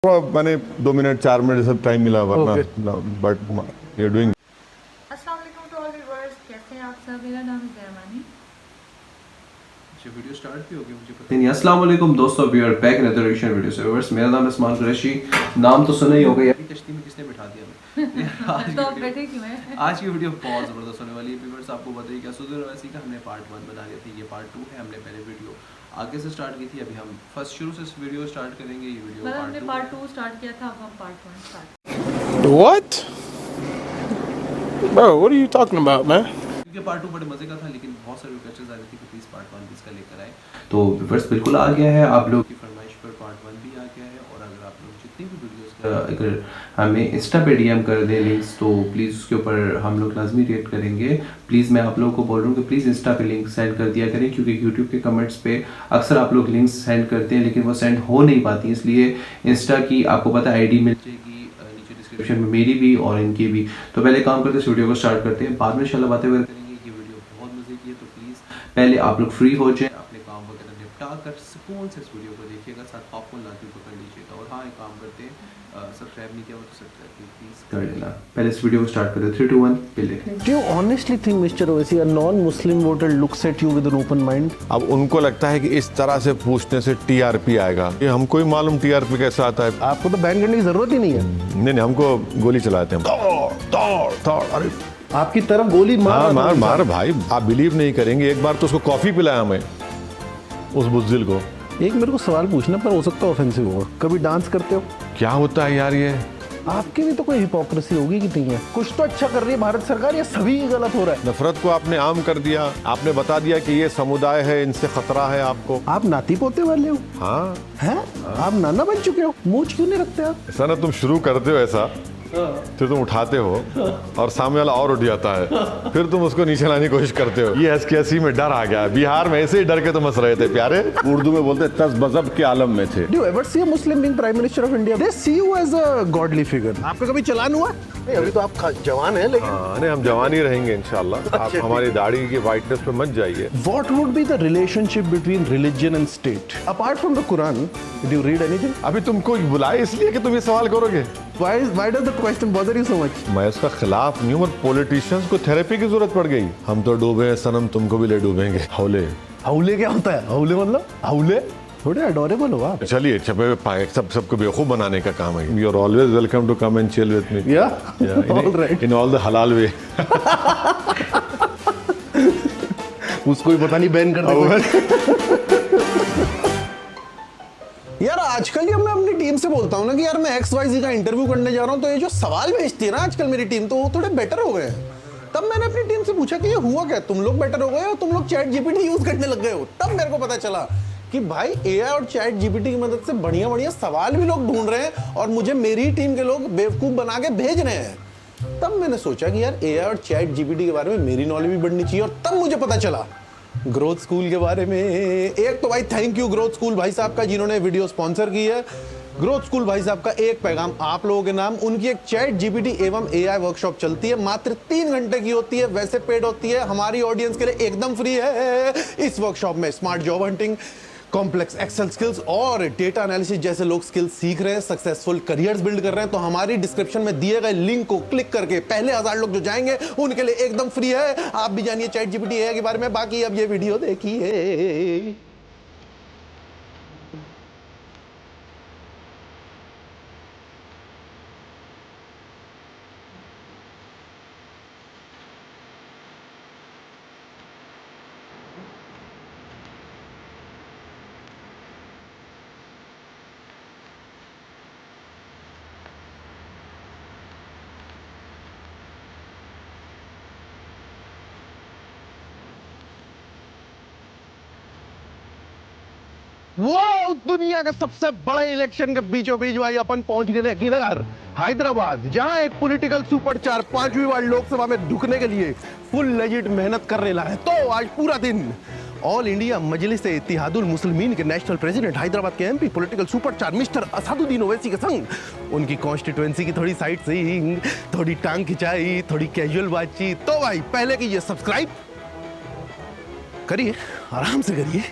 मैंने 2 minute 4 minute सब time मिला वरना बट यू आर डूइंग। अस्सलाम वालेकुम टू ऑल व्यूअर्स, कैसे हैं आप सब। मेरा नाम है जयमानी। वीडियो स्टार्ट भी होगी मुझे पता नहीं। अस्सलाम वालेकुम दोस्तों, we are back in another reaction video से व्यूअर्स। मेरा नाम है उस्मान कुरैशी, नाम तो सुना ही होगा यार। कश्ती में किसने बिठा दिया हमें तो आप बैठे क्यों हैं? आज की वीडियो बहुत ज़बरदस्त होने वाली है व्यूअर्स। आपको बताइए क्या सुधर वैसी का हमने पार्ट 1 बना लिया था, ये पार्ट 2 है। हमने पहले वीडियो आगे से स्टार्ट की थी, अभी हम फर्स्ट शुरू से वीडियो स्टार्ट करेंगे। ये वीडियो मतलब हमने पार्ट पार्ट 2 स्टार्ट किया था, अब हम part 1 start. What? Bro, what are you talking about, man? क्योंकि पार्ट 2 बड़े मजे का था, लेकिन बहुत सारे रिक्वेस्ट आ रही थी कि प्लीज़ पार्ट 1 भी इसका लेकर आए। तो व्यूअर्स बिल्कुल आ गया है, आप लोगों की फरमाइश पर पार्ट 1 भी आ गया है। और अगर आप लोग जितनी भी वीडियोस का अगर हमें इंस्टा पे डीएम कर दें लिंक्स, तो प्लीज़ उसके ऊपर हम लोग लाजमी रिएक्ट करेंगे। प्लीज़ मैं आप लोगों को बोल रहा हूँ कि प्लीज़ इंस्टा पे लिंक सेंड कर दिया करें, क्योंकि यूट्यूब के कमेंट्स पे अक्सर आप लोग लिंक्स सेंड करते हैं लेकिन वो सेंड हो नहीं पाती। इसलिए इंस्टा की आपको पता है आईडी मिल जाएगी डिस्क्रिप्शन में, मेरी भी और इनकी भी। तो पहले काम करते हैं, इस वीडियो को स्टार्ट करते हैं, बाद में इंशाल्लाह बातें करेंगे। ये वीडियो बहुत मजे की है, तो प्लीज़ पहले आप लोग फ्री हो जाएं, अपने काम वगैरह निपटा कर सुकून से इस वीडियो को देखिएगा, साथ पॉपकॉर्न लाके पकड़ लीजिएगा। और हाँ, एक काम करते हैं, सब्सक्राइब नहीं किया हो तो सब्सक्राइब प्लीज़ कर देना। पहले इस वीडियो को स्टार्ट करते हैं, 3 2 1 पहले। Do you honestly think Mr. Owaisi, a non-Muslim voter looks at you with an open mind? अब उनको लगता है कि इस तरह से पूछने से टीआरपी आएगा। ये हमको ही मालूम टीआरपी कैसा आता है। आपको तो बैन करने की जरूरत ही नहीं है। नहीं नहीं, हमको गोली चलाते हैं। तोड़ अरे आपकी तरफ गोली मार मार मार भाई, आप बिलीव नहीं करेंगे। एक बार तो उसको कॉफी पिलाया हमें, उस बुज़दिल को। एक मेरे को सवाल पूछना, पर हो सकता है ऑफेंसिव होगा। कभी डांस करते हो? क्या होता है यार ये? आपकी भी तो कोई हिपोक्रेसी होगी कि नहीं है? कुछ तो अच्छा कर रही है भारत सरकार, या सभी गलत हो रहा है? नफरत को आपने आम कर दिया। आपने बता दिया कि ये समुदाय है, इनसे खतरा है आपको। आप नाती पोते वाले हो? हाँ हैं? आप नाना बन चुके हो, मूंछ क्यों नहीं रखते आप? ऐसा ना, तुम शुरू करते हो ऐसा, फिर तुम उठाते हो और सामने वाला और उठ जाता है, फिर तुम उसको नीचे लाने की कोशिश करते हो। ये हंसी में डर आ गया। बिहार में ऐसे ही डर के तुम हंस रहे थे प्यारे। उर्दू में बोलते तस बजब के आलम में थे। Do you ever see a Muslim being Prime Minister of India? They see you as a godly figure. आपका कभी चलान हुआ? नहीं, अभी तो आप जवान हैं, लेकिन नहीं, हम जवान ही रहेंगे इंशाल्लाह। आप हमारी दाढ़ी की वाइटनेस पे मत जाइए। What would be the relationship between religion and state? Apart from the Quran, did you read anything? अभी तुमको बुलाए इसलिए कि तुम ये सवाल करोगे। Why does the question bother you so much? मैं उसका खिलाफ नहीं हूँ, और पॉलिटिशियंस को थेरेपी की जरूरत पड़ गई। हम तो डूबे हैं सनम, तुमको भी ले डूबेंगे। हौले हौले क्या होता है? हौले मतलब हौले थोड़े अडोरेबल हो आप। चलिए, छपे पाए सबको बेवकूफ बनाने का काम है। You are always welcome to come and chill with me. In all the हलाल वे। उसको भी पता नहीं बैन कर देगा। यार आजकल जब मैं अपनी टीम से बोलता हूँ ना कि यार मैं XYZ का इंटरव्यू करने जा रहा हूँ, तो ये जो सवाल भेजती है ना आजकल मेरी टीम, तो वो थोड़े बेटर हो गए हैं। तब मैंने अपनी टीम से पूछा कि ये हुआ क्या, तुम लोग बेटर हो गए हो, तुम लोग चैट जीपीटी यूज करने लग गए हो। तब मेरे को पता चला कि भाई एआई और चैट जीपीटी की मदद से बढ़िया बढ़िया सवाल भी लोग ढूंढ रहे हैं, और मुझे मेरी टीम के लोग बेवकूफ बना के भेज रहे हैं। तब मैंने सोचा कि यार एआई और चैट जीपीटी के बारे में मेरी नॉलेज भी बढ़नी चाहिए, और तब मुझे पता चला ग्रोथ स्कूल के बारे में। एक तो भाई थैंक यू ग्रोथ स्कूल भाई साहब का, जिन्होंने वीडियो स्पॉन्सर की है। ग्रोथ स्कूल भाई साहब का एक पैगाम आप लोगों के नाम, उनकी एक चैट जीपीटी एवं एआई वर्कशॉप चलती है, मात्र 3 घंटे की होती है, वैसे पेड होती है, हमारी ऑडियंस के लिए एकदम फ्री है। इस वर्कशॉप में smart job hunting, complex excel skills और डेटा एनालिसिस जैसे लोग स्किल्स सीख रहे हैं, सक्सेसफुल करियर्स बिल्ड कर रहे हैं। तो हमारी डिस्क्रिप्शन में दिए गए लिंक को क्लिक करके पहले 1000 लोग जो जाएंगे उनके लिए एकदम फ्री है। आप भी जानिए चैट जीपीटी एआई के बारे में। बाकी अब ये वीडियो देखिए। वो दुनिया के सबसे बड़े इलेक्शन के बीचों बीच भाई अपन पहुंच गए किधर? हैदराबाद, जहां एक पॉलिटिकल सुपरचार 5वीं बार लोकसभा में ढुकने के लिए फुल लेजिट मेहनत कर रहा है। तो आज पूरा दिन ऑल इंडिया मजलिस इत्तेहादुल मुस्लिमीन के नेशनल प्रेसिडेंट, हैदराबाद के एमपी, पॉलिटिकल सुपरचार मिस्टर असदुद्दीन ओवैसी के संग उनकी कॉन्स्टिट्यूएंसी की थोड़ी साइट सीइंग, थोड़ी टांग खिंचाई, थोड़ी कैजुअल बातचीत। तो भाई पहले कीजिए सब्सक्राइब, करिए आराम से करिए,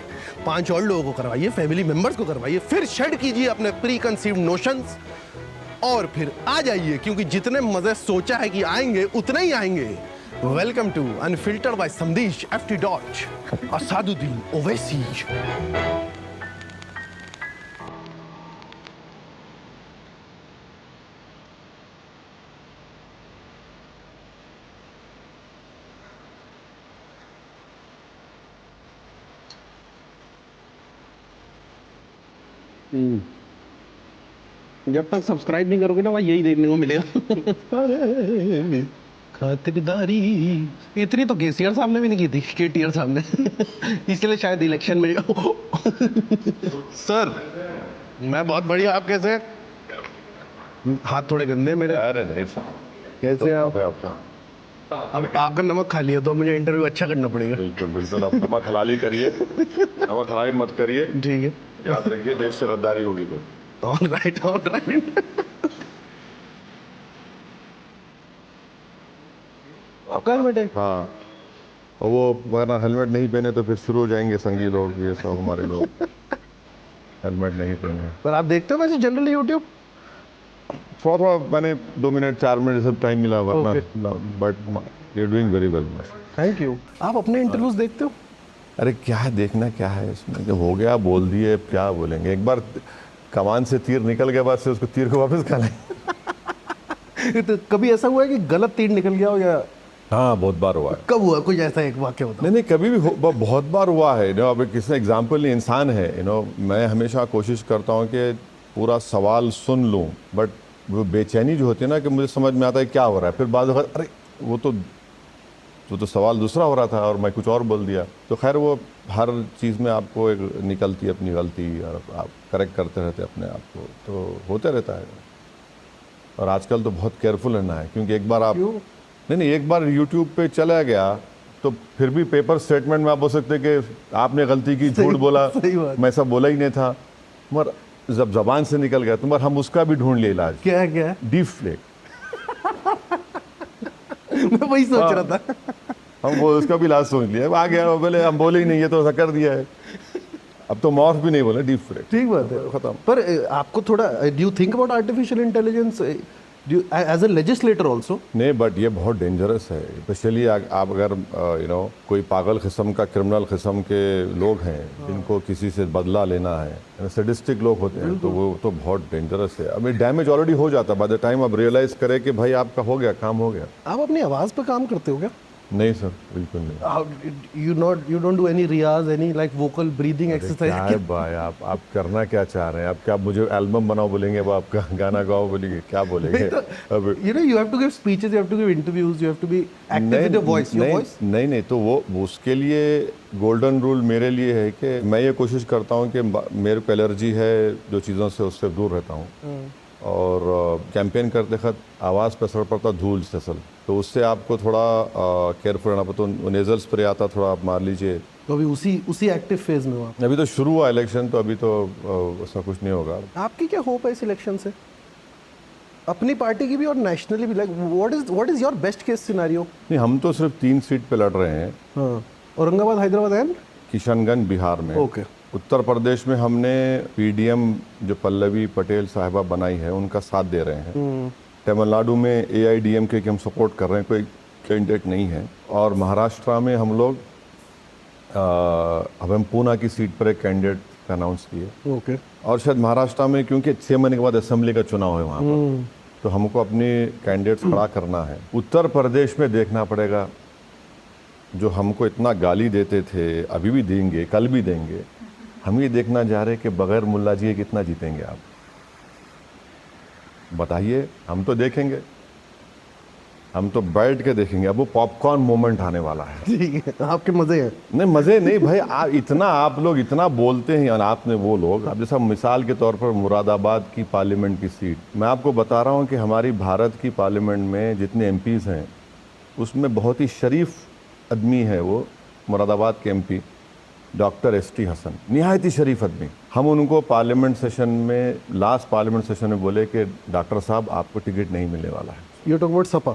5 और लोगों को करवाइए, फैमिली मेंबर्स को करवाइए, फिर शेड कीजिए अपने प्री कंसीव्ड नोशंस और फिर आ जाइए, क्योंकि जितने मजे सोचा है कि आएंगे उतने ही आएंगे। Welcome to unfiltered by Samdish ft डॉच असादुद्दीन ओवैसी। जब तक सब्सक्राइब नहीं करोगे ना, वहाँ यही देखने को मिलेगा। अरे खातिरदारी इतनी तो केसीआर साहब ने भी नहीं की थी, केटीआर साहब ने। इसलिए शायद इलेक्शन में। सर मैं बहुत बढ़िया, आप कैसे? हाथ थोड़े गंदे मेरे। अरे नहीं कैसे आप? आपका अब आपका नमक खा लिया तो मुझे इंटरव्यू अच्छा करना पड़ेगा। बिल्कुल बिल्कुल, आप नमक हलाली करिए, नमक हलाली मत करिए, ठीक है, याद रखिए देश से गद्दारी होगी तो। All right all right. आपका हेलमेट है? हाँ, और वो वरना हेलमेट नहीं पहने तो फिर शुरू हो जाएंगे संगी लोग, ये सब हमारे लोग हेलमेट नहीं पहने। पर आप देखते हो वैसे जनरली यूट्यूब? थोड़ा थोड़ा मैंने 2 मिनट 4 मिनट सब टाइम मिला, वरना but you are doing very well. Thank you. आप अपने इंटरव्यूज देखते हो? अरे क्या है देखना, क्या है इसमें, जब हो गया बोल दिए, अब क्या बोलेंगे। एक बार कमान से तीर निकल गया, बाद से उसको तीर को वापस खा लें। तो कभी ऐसा हुआ है कि गलत तीर निकल गया हो, या हाँ बहुत बार हुआ है। कब हुआ कोई ऐसा एक वाक्य होता? नहीं नहीं, कभी भी बहुत बार हुआ है। अब किसी एग्जाम्पल नहीं, इंसान है। मैं हमेशा कोशिश करता हूँ कि पूरा सवाल सुन लूँ, बट वो बेचैनी जो होती है ना, कि मुझे समझ में आता है क्या हो रहा है, फिर बाद में अरे वो तो सवाल दूसरा हो रहा था और मैं कुछ और बोल दिया। तो खैर वो हर चीज़ में आपको एक निकलती है अपनी गलती, और आप करेक्ट करते रहते अपने आप को, तो होते रहता है। और आजकल तो बहुत केयरफुल रहना है, क्योंकि एक बार आप नहीं एक बार यूट्यूब पे चला गया तो फिर भी पेपर स्टेटमेंट में आप बोल सकते कि आपने गलती की, झूठ बोला, मैं ऐसा बोला ही नहीं था। मगर जब जबान से निकल गया तो मगर हम उसका भी ढूंढ लिए इलाज। क्या क्या? Deep fake. मैं वही सोच रहा था। हम वो उसका भी इलाज सोच लिया, आ गया बोले हम बोले ही नहीं, ये तो ऐसा कर दिया है। अब तो मॉर्फ भी नहीं बोले, डीप फ्लेक। ठीक बात है, खत्म। पर आपको थोड़ा, do you think about artificial intelligence as a legislator also? नहीं, बट ये बहुत डेंजरस है, स्पेशली आप अगर कोई पागल किस्म का, क्रिमिनल किस्म के लोग हैं जिनको किसी से बदला लेना है, सैडिस्टिक लोग होते हैं, तो वो तो बहुत डेंजरस है। अभी डैमेज ऑलरेडी हो जाता है, बाय द टाइम आप रियलाइज करें कि भाई आपका हो गया, काम हो गया। आप अपनी आवाज़ पे काम करते हो क्या? नहीं सर, बिल्कुल नहीं। you don't do any Riyaz, any like vocal breathing exercise? क्या है भाई, आप करना क्या चाह रहे हैं? आप क्या मुझे एल्बम बनाओ बोलेंगे, अब आपका गाना गाओ बोलेंगे, क्या बोलेंगे? अब you have to give speeches, you have to give interviews, you have to be active with your voice. Your voice? नहीं तो वो उसके लिए गोल्डन रूल मेरे लिए है कि मैं ये कोशिश करता हूँ कि मेरे को एलर्जी है जो चीज़ों से, उससे दूर रहता हूँ। और कैंपेन करते वक्त आवाज़ पर असर पड़ता धूल से असल, तो उससे आपको थोड़ा केयरफुल रहना पड़ता। तो नेजल स्प्रे आता, थोड़ा आप मार लीजिए। तो अभी उसी एक्टिव फेज में हो? अभी तो शुरू हुआ इलेक्शन, तो अभी तो ऐसा कुछ नहीं होगा। आपकी क्या होप है इस इलेक्शन से, अपनी पार्टी की भी और नेशनली भी? Like what is your best case scenario? नहीं, हम तो सिर्फ 3 सीट पे लड़ रहे हैं। हाँ, औरंगाबाद, हैदराबाद एंड किशनगंज बिहार में। ओके। उत्तर प्रदेश में हमने पीडीएम जो पल्लवी पटेल साहिबा बनाई है उनका साथ दे रहे हैं। तमिलनाडु में एआईडीएमके की हम सपोर्ट कर रहे हैं, कोई कैंडिडेट नहीं है। और महाराष्ट्र में हम लोग अब हम पूना की सीट पर एक कैंडिडेट अनाउंस किए। ओके। और शायद महाराष्ट्र में क्योंकि 6 महीने के बाद असेंबली का चुनाव है वहाँ पर, तो हमको अपनी कैंडिडेट्स खड़ा करना है। उत्तर प्रदेश में देखना पड़ेगा, जो हमको इतना गाली देते थे, अभी भी देंगे, कल भी देंगे। हम ये देखना चाह रहे कि बगैर मुल्ला जी कितना जीतेंगे आप, बताइए। हम तो देखेंगे, हम तो बैठ के देखेंगे। अब वो पॉपकॉर्न मोमेंट आने वाला है। ठीक है, आपके मजे हैं? नहीं मजे नहीं भाई, आप लोग इतना बोलते हैं, और आपने वो लोग, अब जैसा मिसाल के तौर पर मुरादाबाद की पार्लियामेंट की सीट, मैं आपको बता रहा हूँ कि हमारी भारत की पार्लियामेंट में जितने एमपीज हैं उसमें बहुत ही शरीफ आदमी है वो मुरादाबाद के एमपी डॉक्टर एसटी हसन, निहायत ही शरीफ आदमी। हम उनको पार्लियामेंट सेशन में, लास्ट पार्लियामेंट सेशन में बोले कि डॉक्टर साहब आपको टिकट नहीं मिलने वाला है। यू टॉक अबाउट सपा,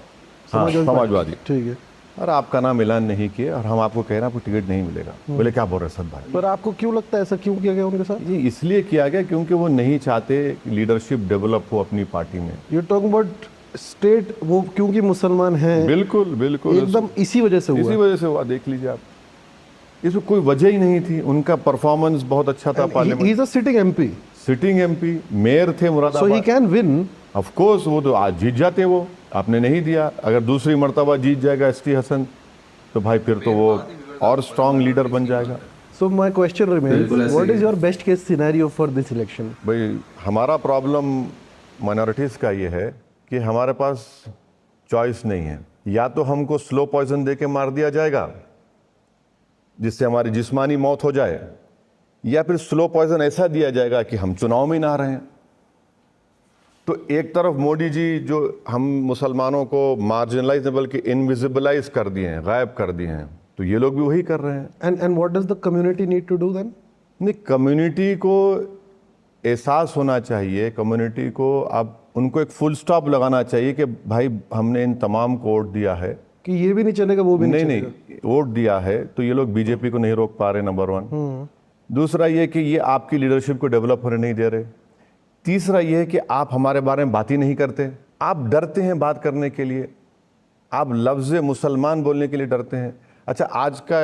हाँ, समाजवादी। ठीक है। और आपका नाम ऐलान नहीं किया और हम आपको कह रहे हैं आपको टिकट नहीं मिलेगा। बोले क्या बोल रहे हैं सब भाई। पर आपको क्यों लगता है ऐसा क्यों किया गया उनके साथ? ये इसलिए किया गया क्योंकि वो नहीं चाहते लीडरशिप डेवलप हो अपनी पार्टी में। यू टॉकिंग अबाउट स्टेट, वो क्योंकि मुसलमान हैं, बिल्कुल बिल्कुल एकदम इसी वजह से इसी हुआ। वजह से हुआ। देख लीजिए आप, इसमें कोई वजह ही नहीं थी। उनका परफॉर्मेंस बहुत अच्छा था। He parliament is a sitting MP, sitting MP, mayor थे so he Moradabad. Can win. Of course वो तो आज जीत जाते, वो आपने नहीं दिया। अगर दूसरी मर्तबा जीत जाएगा एसटी हसन तो भाई फिर तो वो और स्ट्रांग लीडर बन जाएगा। So my question remains, बिल्कुल ऐसे what he is your best case scenario for this election? भाई हमारा प्रॉब्लम माइनॉरिटीज़ का ये है कि हमारे पास चॉइस नहीं है। या तो हमको स्लो पॉइजन दे के मार दिया जाएगा जिससे हमारी जिस्मानी मौत हो जाए, या फिर स्लो पॉइजन ऐसा दिया जाएगा कि हम चुनाव में ही ना रहें। तो एक तरफ मोदी जी जो हम मुसलमानों को मार्जिनलाइज बल्कि इनविजिबलाइज कर दिए हैं, गायब कर दिए हैं, तो ये लोग भी वही कर रहे हैं। And what does the community need to do then? नहीं, कम्युनिटी को एहसास होना चाहिए। कम्युनिटी को अब उनको एक फुल स्टॉप लगाना चाहिए कि भाई हमने इन तमाम को वोट दिया है कि ये भी नहीं चलेगा, वो भी नहीं नहीं नहीं वोट दिया है तो ये लोग बीजेपी को नहीं रोक पा रहे, नंबर 1। दूसरा ये कि ये आपकी लीडरशिप को डेवलप होने नहीं दे रहे। तीसरा ये है कि आप हमारे बारे में बात ही नहीं करते, आप डरते हैं बात करने के लिए, आप लफ्ज़ मुसलमान बोलने के लिए डरते हैं। अच्छा, आज का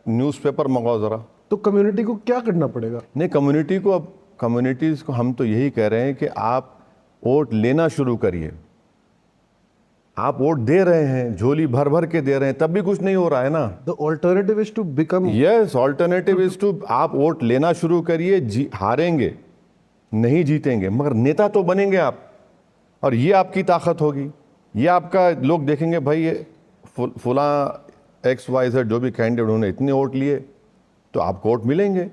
न्यूज़पेपर मंगाओ ज़रा। तो कम्युनिटी को क्या करना पड़ेगा? नहीं, कम्युनिटी को, अब कम्युनिटीज़ को हम तो यही कह रहे हैं कि आप वोट लेना शुरू करिए। आप वोट दे रहे हैं, झोली भर भर के दे रहे हैं, तब भी कुछ नहीं हो रहा है ना। The alternative is to become yes, alternative is to, आप वोट लेना शुरू करिए। हारेंगे, नहीं जीतेंगे, मगर नेता तो बनेंगे आप, और ये आपकी ताकत होगी। ये आपका लोग देखेंगे भाई ये फुला XYZ जो भी कैंडिडेट उन्होंने इतने वोट लिए, तो आपको वोट मिलेंगे,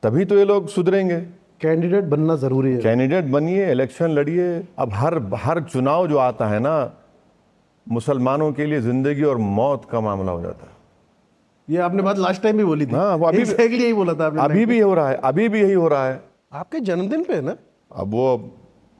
तभी तो ये लोग सुधरेंगे। कैंडिडेट बनना जरूरी है। कैंडिडेट बनिए, इलेक्शन लड़िए। अब हर चुनाव जो आता है ना, मुसलमानों के लिए जिंदगी और मौत का मामला हो जाता है। ये आपने बात लास्ट टाइम भी बोली थी। हाँ, वो अभी Exactly यही बोला था आपने। अभी भी हो रहा है, अभी भी यही हो रहा है। आपके जन्मदिन पे है ना? अब वो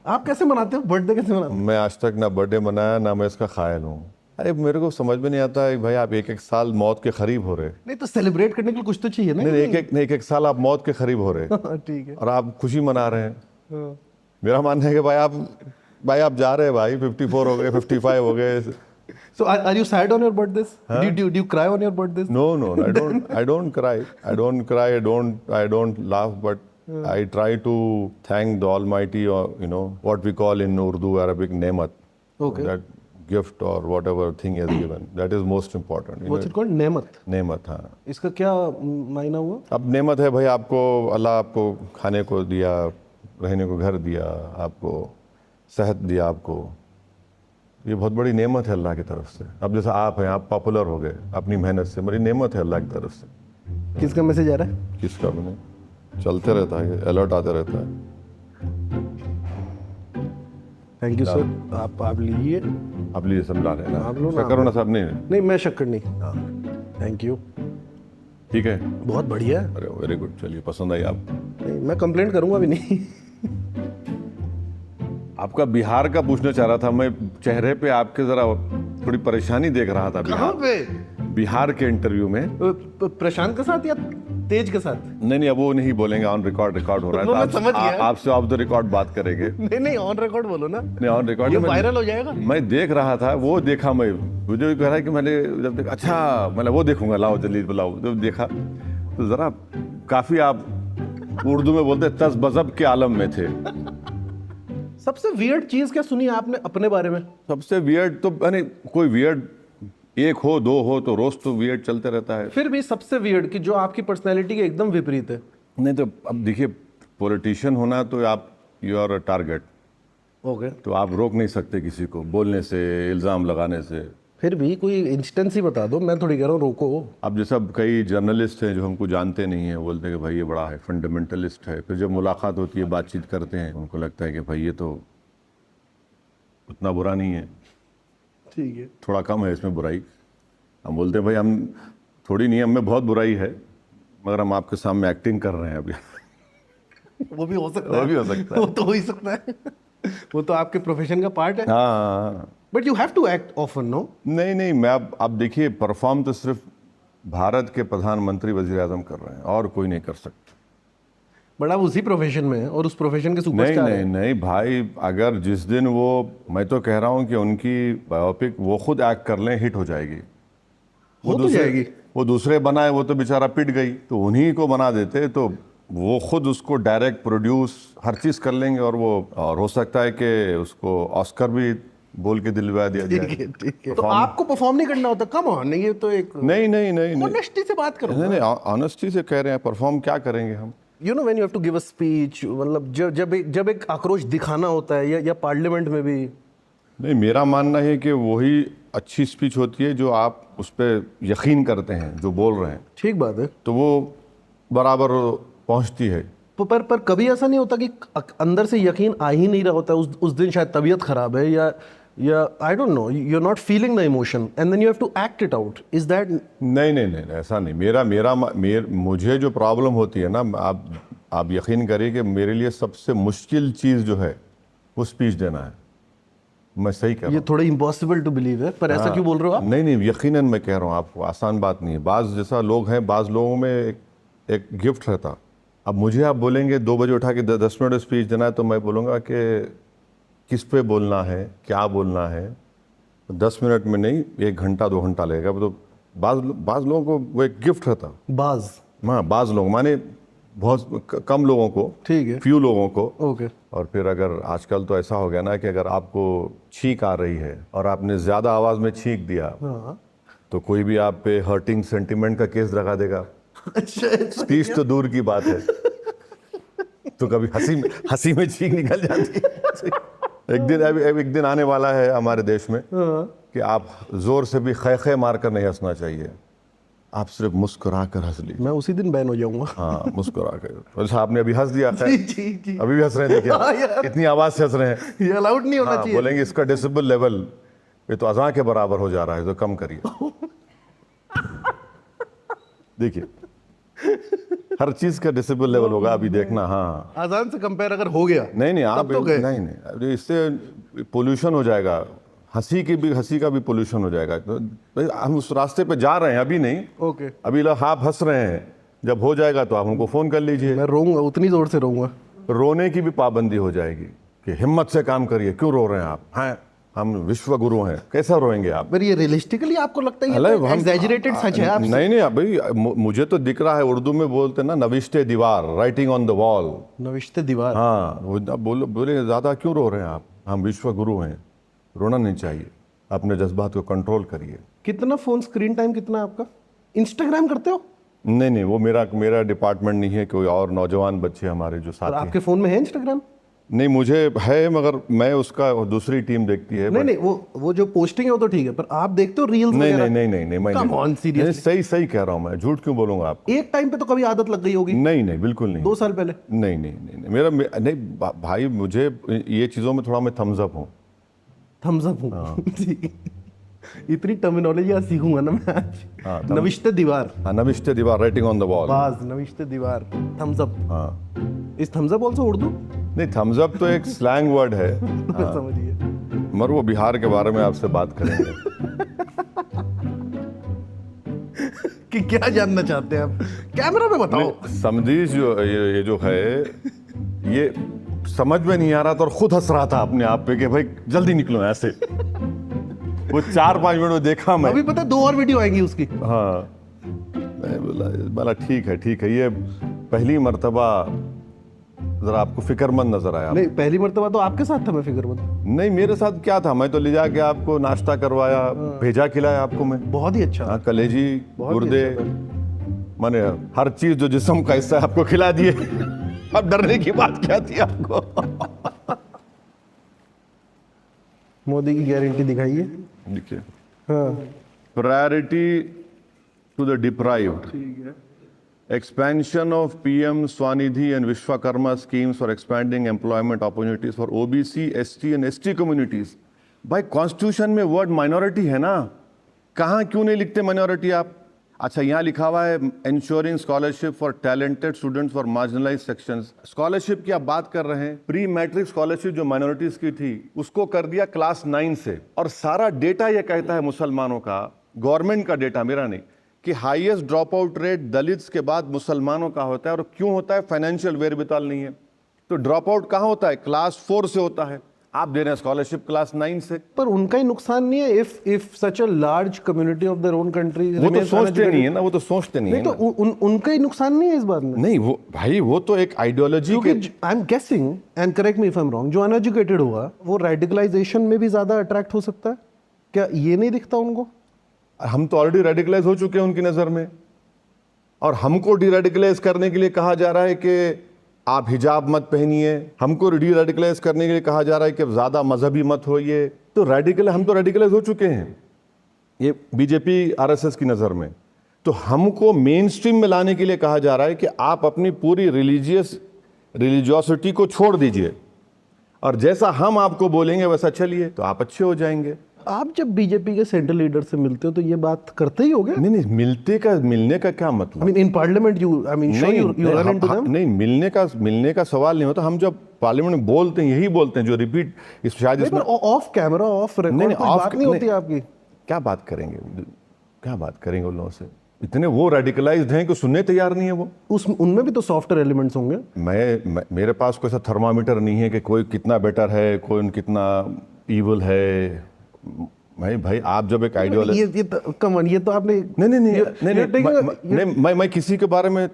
आप कैसे मनाते हो बर्थडे? कैसे मनाते हो? मैं आज तक ना बर्थडे मनाया ना मैं इसका खायल हूँ। अरे मेरे को समझ में नहीं आता है भाई, आप एक साल मौत के करीब हो रहे। नहीं तो सेलिब्रेट करने के लिए कुछ तो चाहिए ना। नहीं, एक साल आप मौत के करीब हो रहे ठीक है। और आप खुशी मना रहे हैं। हाँ। मेरा मानना है कि भाई आप जा रहे हैं भाई, 54 हो गए, 55 हो गए। So are you sad on your birthdays? Do you cry on your birthdays? No, I don't cry. I don't laugh, but I try to thank the Almighty, or what we call in Urdu, Arabic, nemat. Okay. That gift or whatever thing is given. That is most important. What's it called? नेमत। नेमत, हाँ। इसका क्या मायना हुआ? अब नेमत है भाई, आपको अल्लाह आपको खाने को दिया, रहने को घर दिया, आपको सेहत दिया, आपको ये बहुत बड़ी नेमत है अल्लाह की तरफ से। अब जैसे आप हैं, आप पॉपुलर हो गए अपनी मेहनत से, बड़ी नेमत है अल्लाह की तरफ से। किसका मैसेज आ रहा है? किसका भी नहीं, चलते रहता है, अलर्ट आते रहता है। Thank you sir. आप लीजिए। आप लिए सब ला रहे हैं ना, आप लो ना। शक्कर होना साहब नहीं, नहीं, मैं शक्कर नहीं। Thank you. ठीक है, बहुत बढ़िया है। अरे वेरी गुड, चलिए पसंद आई आप। नहीं, मैं कंप्लेंट करूंगा भी नहीं। आपका बिहार का पूछना चाह रहा था मैं, चेहरे पे आपके जरा थोड़ी परेशानी देख रहा था। कहाँ पे? बिहार के इंटरव्यू में। प्रशांत के साथ या तेज के साथ? नहीं, अब वो नहीं बोलेंगे, ऑन रिकॉर्ड हो रहा है। वो मैं तो समझ गया। आपसे ऑफ द रिकॉर्ड बात करेंगे। नहीं, ऑन रिकॉर्ड बोलो ना। नहीं, ऑन रिकॉर्ड ये वायरल हो जाएगा। मैं देख रहा था, वो देखा मैं, मुझे भी कह रहा है कि मैंने जब देखा, अच्छा मैंने वो देखूंगा, लाओ जल्दी बुलाओ। जब देखा तो जरा काफी आप उर्दू में बोलते तस बजब के आलम में थे। सबसे वियर्ड चीज क्या सुनी आपने अपने बारे में? सबसे वियर्ड तो यानी कोई वियर्ड एक हो, दो हो, तो रोज तो वियर्ड चलते रहता है। फिर भी सबसे वियर्ड कि जो आपकी पर्सनैलिटी के एकदम विपरीत है। नहीं तो अब देखिए, पॉलिटिशियन होना तो आप you are a target. Okay. तो आप रोक नहीं सकते किसी को बोलने से, इल्ज़ाम लगाने से। फिर भी कोई इंस्टेंस ही बता दो, मैं थोड़ी कह रहा हूँ रोको। अब जैसे अब कई जर्नलिस्ट हैं जो हमको जानते नहीं हैं, बोलते हैं कि भाई ये बड़ा है, फंडामेंटलिस्ट है। फिर जब मुलाकात होती है, बातचीत करते हैं, उनको लगता है कि भाई ये तो उतना बुरा नहीं है, ठीक है, थोड़ा कम है इसमें बुराई। हम बोलते हैं भाई हम थोड़ी नहीं, हम में बहुत बुराई है, मगर हम आपके सामने एक्टिंग कर रहे हैं अभी। वो भी हो सकता है। वो भी हो सकता है। वो तो हो ही सकता है। वो तो आपके प्रोफेशन का पार्ट है। हाँ, but you have to act often, no? नहीं नहीं, मैं अब देखिए, परफॉर्म तो सिर्फ भारत के प्रधानमंत्री वजीर आजम कर रहे हैं, और कोई नहीं कर सकता। बट आप उसी प्रोफेशन में हैं और उस प्रोफेशन के नहीं सुपरस्टार नहीं हैं। नहीं भाई, अगर जिस दिन वो, मैं तो कह रहा हूँ कि उनकी बायोपिक वो खुद एक्ट कर लें, हिट हो जाएगी। हो तो दूसरे- जाएगी। वो दूसरे बनाए, वो तो बेचारा पिट गई, तो उन्हीं को बना देते तो वो खुद उसको डायरेक्ट प्रोड्यूस हर चीज़ कर लेंगे, और वो, और हो सकता है कि उसको ऑस्कर भी बोल के दिलवा दिया ठीक जाए। है, ठीक है। तो Perform- आपको परफॉर्म नहीं करना होता? कम ऑन, ये तो एक नहीं नहीं नहीं नहीं ऑनेस्टी से बात करो। नहीं, ऑनेस्टी से कह रहे हैं, परफॉर्म क्या करेंगे हम? You know when you have to give a speech, मतलब जब एक आक्रोश दिखाना होता है, या पार्लियामेंट में भी। नहीं, मेरा मानना है कि वही अच्छी स्पीच होती है जो आप उस पर यकीन करते हैं, जो बोल रहे हैं, ठीक बात है। तो वो बराबर पहुंचती है। पर कभी ऐसा नहीं होता कि अंदर से यकीन आ ही नहीं रहा होता, उस दिन शायद तबीयत खराब है, या I don't know, you are not feeling the emotion and then you have to act it out, is that? नहीं नहीं नहीं, ऐसा नहीं। मुझे जो प्रॉब्लम होती है ना, आप यकीन करिए कि मेरे लिए सबसे मुश्किल चीज़ जो है वो स्पीच देना है। मैं सही कह रहा ये हूँ। थोड़ा इम्पॉसिबल टू बिलीव है, पर ऐसा क्यों बोल रहे हो आप? नहीं नहीं, यकीनन मैं कह रहा हूँ आपको, आसान बात नहीं है। बाज़ जैसा लोग हैं, बाज़ लोगों में एक गिफ्ट रहता। अब मुझे आप बोलेंगे 2 बजे उठा के 10 मिनट स्पीच देना है, तो मैं बोलूँगा कि किस पे बोलना है, क्या बोलना है। 10 मिनट में नहीं, 1 घंटा 2 घंटा लगेगा। तो बाज़ लोगों को वो एक गिफ्ट रहता। बाज, हाँ, बाज़ लोग माने बहुत कम लोगों को, ठीक है, फ्यू लोगों को। ओके। और फिर अगर आजकल तो ऐसा हो गया ना कि अगर आपको छींक आ रही है और आपने ज़्यादा आवाज़ में छींक दिया, हाँ। तो कोई भी आप पे हर्टिंग सेंटिमेंट का केस लगा देगा। अच्छा, स्पीच तो दूर की बात है, तो कभी हंसी में छींक निकल जाती है। एक दिन आने वाला है हमारे देश में कि आप जोर से भी खे मार कर नहीं हंसना चाहिए, आप सिर्फ मुस्कुरा कर हंस लीजिए। मैं उसी दिन बैन हो जाऊंगा। हाँ, मुस्कुरा कर। वैसे आपने अभी हंस दिया है, जी। अभी भी हंस रहे हैं, हाँ देखिए यार। इतनी आवाज से हंस रहे हैं। ये अलाउड नहीं होना हाँ, चाहिए। बोलेंगे इसका डेसिबल लेवल ये तो अज़ां के बराबर हो जा रहा है, तो कम करिए। देखिए, हर चीज का डेसिबल लेवल होगा, अभी देखना। हाँ, आजान से कंपेयर अगर हो गया, नहीं आप तब तो गए। नहीं अरे इससे पोल्यूशन हो जाएगा, हंसी का भी पोल्यूशन हो जाएगा। तो हम उस रास्ते पे जा रहे हैं, अभी नहीं। ओके, अभी आप हंस रहे हैं, जब हो जाएगा तो आप हमको फोन कर लीजिए। मैं रोऊंगा, उतनी जोर से रोऊंगा। रोने की भी पाबंदी हो जाएगी कि हिम्मत से काम करिए, क्यों रो रहे हैं आप? हैं, हम विश्व गुरु हैं, कैसा रोएंगे आप? पर ये रियलिस्टिकली आपको लगता है ये अरे तो एग्जैजरेटेड सच है आपसे? नहीं अभी मुझे तो दिख रहा है, उर्दू में बोलते हैं ना, नविश्ते दीवार, राइटिंग ऑन द वॉल। नविश्ते दीवार। हाँ, बोले ज़्यादा क्यों रो रहे हैं आप? हम विश्व गुरु हैं, रोना नहीं चाहिए, अपने जज्बात को कंट्रोल करिए। कितना फोन स्क्रीन टाइम कितना है आपका? इंस्टाग्राम करते हो? नहीं वो मेरा डिपार्टमेंट नहीं है, कोई और नौजवान बच्चे हमारे जो और साथी हैं। आपके फोन में है इंस्टाग्राम? नहीं, मुझे है, मगर मैं उसका दूसरी टीम देखती है। नहीं वो जो पोस्टिंग है वो तो ठीक है, पर आप देखते हो रील्स नहीं वगैरह? मैं Come on, नहीं, seriously? सही कह रहा हूँ मैं, झूठ क्यों बोलूँगा आप? एक टाइम पे तो कभी आदत लग गई होगी? नहीं बिल्कुल नहीं। 2 साल पहले? नहीं मेरा भाई, मुझे ये चीज़ों में थोड़ा मैं थम्स अप हूँ। थम्स अप हूँ। जी। इतनी टर्मिनोलॉजी आज सीखूंगा ना मैं आज। हाँ, नविश्ते दीवार, हाँ, नविश्ते दीवार, राइटिंग ऑन द वॉल। बाज, नविश्ते दीवार, थम्स अप। हाँ, इस थम्स अप आल्सो उर्दू? नहीं, थम्स अप तो एक स्लैंग वर्ड है, समझिए। मगर वो बिहार के बारे में आपसे बात करेंगे। कि क्या जानना चाहते हैं आप? कैमरा पे बताओ। समझीज जो ये जो है, ये समझ में नहीं आ रहा था और खुद हंस रहा था अपने आप पे कि भाई जल्दी निकलो ऐसे। वो 4-5 मिनट में देखा मैं। अभी पता 2 और वीडियो आएंगी उसकी। हाँ, मैं बोला ठीक है, ये पहली मर्तबा जरा आपको फिक्रमंद नजर आया। नहीं, पहली मर्तबा तो आपके साथ था मैं फिक्रमंद। नहीं, मेरे साथ क्या था, मैं तो ले जाके आपको नाश्ता करवाया, भेजा खिलाया आपको मैं। बहुत ही अच्छा। हाँ, कलेजी, बहुत ही गुर्दे, अच्छा माने हर चीज जो जिस्म का हिस्सा है आपको खिला दिए। अब डरने की बात क्या थी आपको? मोदी की गारंटी दिखाइए। देखिए, हाँ, प्रायोरिटी टू द डिप्राइव्ड, ठीक है। expansion of PM Swanidhi and Vishwakarma schemes for expanding employment opportunities for OBC, ST and ST communities. भाई, कॉन्स्टिट्यूशन में वर्ड माइनॉरिटी है ना, कहाँ क्यों नहीं लिखते माइनॉरिटी आप? अच्छा, यहाँ लिखा हुआ है ensuring scholarship for talented students for marginalize sections. Scholarship की आप बात कर रहे हैं, प्री मैट्रिक स्कॉलरशिप जो माइनॉरिटीज की थी उसको कर दिया क्लास 9 से। और सारा डेटा ये कहता है मुसलमानों का, गवर्नमेंट का डेटा, मेरा नहीं, कि highest drop out rate Dalits के बाद मुसलमानों का होता है। और क्यों होता है? फाइनेंशियल वेयरबिताल नहीं है। तो ड्रॉप आउट कहाँ होता है? क्लास 4 से होता है। आप दे रहे हैं स्कॉलरशिप क्लास 9 से। पर उनका ही नुकसान नहीं है if such a large community of their own country. वो तो सोचते नहीं है ना, वो तो सोचते नहीं है तो उनका ही नुकसान नहीं है इस बात में। नहीं, वो भाई वो तो एक आइडियोलॉजी के, I am guessing and correct me if I am wrong, जो अनएजुकेटेड हुआ वो रेडिकलाइजेशन में भी ज्यादा अट्रैक्ट हो सकता है। क्या ये नहीं दिखता उनको? हम तो ऑलरेडी रेडिकलाइज हो चुके हैं उनकी नजर में, और हमको डी रेडिकलाइज करने के लिए कहा जा रहा है कि आप हिजाब मत पहनिए। हमको डी रेडिकलाइज करने के लिए कहा जा रहा है कि ज्यादा मजहबी मत होइए। तो हम तो रेडिकलाइज हो चुके हैं ये बीजेपी आरएसएस की नजर में। तो हमको मेन स्ट्रीम में लाने के लिए कहा जा रहा है कि आप अपनी पूरी रिलीजियोसिटी को छोड़ दीजिए, और जैसा हम आपको बोलेंगे वैसा चलिए, तो आप अच्छे हो जाएंगे। आप जब बीजेपी के सेंट्रल लीडर से मिलते हो तो ये बात करते ही होगे? नहीं, मिलने का क्या मतलब? I mean in parliament you run into them? नहीं, मिलने का सवाल नहीं होता। हम जब पार्लियामेंट में बोलते हैं यही बोलते हैं जो रिपीट इस शायद इसमें ऑफ कैमरा ऑफ रिकॉर्ड बात नहीं होती आपकी। क्या बात करेंगे उन लोगों से? इतने वो रेडिकलाइज्ड हैं कि सुनने तैयार नहीं है वो। उनमें भी तो सॉफ्टवेयर एलिमेंट्स होंगे। मेरे पास कोई ऐसा थर्मामीटर नहीं है कि कोई कितना बेटर है, कोई कितना इविल है। भाई आप जब एक आइडियोलॉजी, ये तो आपने नहीं, मैं किसी के बारे में